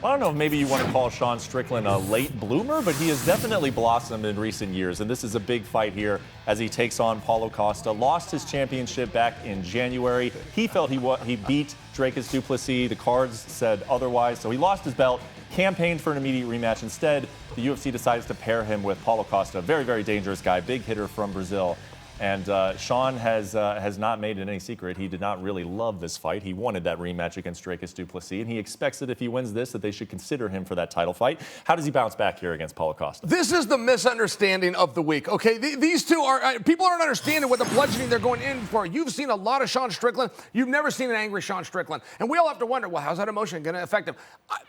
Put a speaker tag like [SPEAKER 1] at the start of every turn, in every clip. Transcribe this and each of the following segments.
[SPEAKER 1] I don't know if maybe you want to call Sean Strickland a late bloomer, but he has definitely blossomed in recent years. And this is a big fight here as he takes on Paulo Costa. Lost his championship back in January. He felt he beat Dricus du Plessis. The cards said otherwise. So he lost his belt, campaigned for an immediate rematch. Instead, the UFC decides to pair him with Paulo Costa, a very, very dangerous guy, big hitter from Brazil. And Sean has not made it any secret. He did not really love this fight. He wanted that rematch against Dricus du Plessis, and he expects that if he wins this, that they should consider him for that title fight. How does he bounce back here against Paulo Costa?
[SPEAKER 2] This is the misunderstanding of the week, okay? These two are, people aren't understanding what the bludgeoning they're going in for. You've seen a lot of Sean Strickland. You've never seen an angry Sean Strickland. And we all have to wonder, well, how's that emotion going to affect him?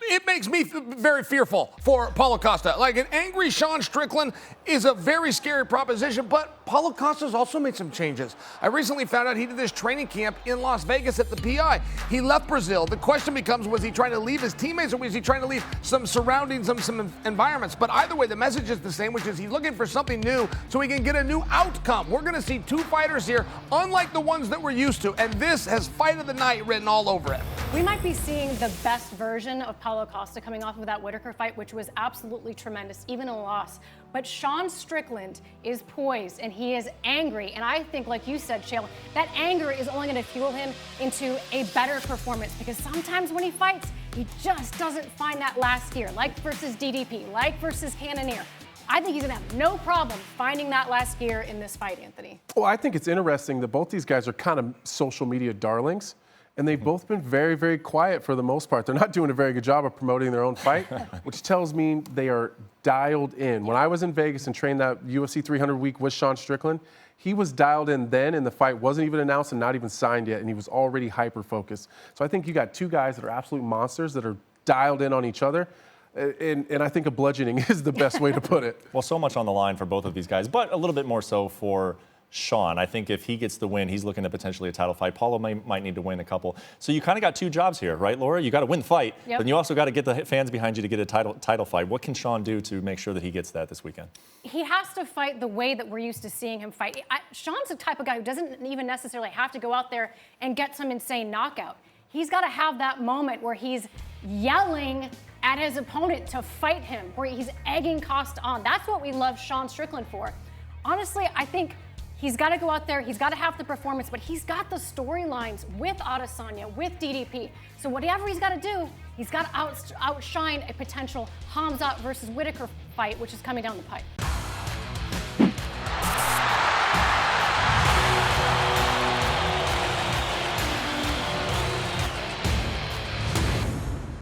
[SPEAKER 2] It makes me very fearful for Paulo Costa. Like, an angry Sean Strickland is a very scary proposition, but Paulo Costa's also made some changes. I recently found out he did this training camp in Las Vegas at the PI. He left Brazil. The question becomes, was he trying to leave his teammates or was he trying to leave some surroundings, some environments? But either way, the message is the same, which is he's looking for something new so he can get a new outcome. We're going to see two fighters here, unlike the ones that we're used to, and this has Fight of the Night written all over it.
[SPEAKER 3] We might be seeing the best version of Paulo Costa coming off of that Whitaker fight, which was absolutely tremendous, even a loss. But Sean Strickland is poised and he is angry. And I think, like you said, Chael, that anger is only going to fuel him into a better performance, because sometimes when he fights, he just doesn't find that last gear, like versus DDP, like versus Cannonier. I think he's going to have no problem finding that last gear in this fight, Anthony.
[SPEAKER 4] Well, I think it's interesting that both these guys are kind of social media darlings. And they've both been very, very quiet for the most part. They're not doing a very good job of promoting their own fight, which tells me they are dialed in. When I was in Vegas and trained that UFC 300 week with Sean Strickland, he was dialed in then, and the fight wasn't even announced and not even signed yet, and he was already hyper-focused. So I think you got two guys that are absolute monsters that are dialed in on each other. And I think a bludgeoning is the best way to put it.
[SPEAKER 1] Well, so much on the line for both of these guys, but a little bit more so for Sean. I think if he gets the win, he's looking at potentially a title fight. Paulo might need to win a couple. So you kind of got two jobs here, right, Laura? You got to win the fight, but you also got to get the fans behind you to get a title fight. What can Sean do to make sure that he gets that this weekend?
[SPEAKER 3] He has to fight the way that we're used to seeing him fight. Sean's the type of guy who doesn't even necessarily have to go out there and get some insane knockout. He's got to have that moment where he's yelling at his opponent to fight him, where he's egging Costa on. That's what we love Sean Strickland for. Honestly, I think he's got to go out there, he's got to have the performance, but he's got the storylines with Adesanya, with DDP. So whatever he's got to do, he's got to outshine a potential Hamzat versus Whitaker fight, which is coming down the pipe.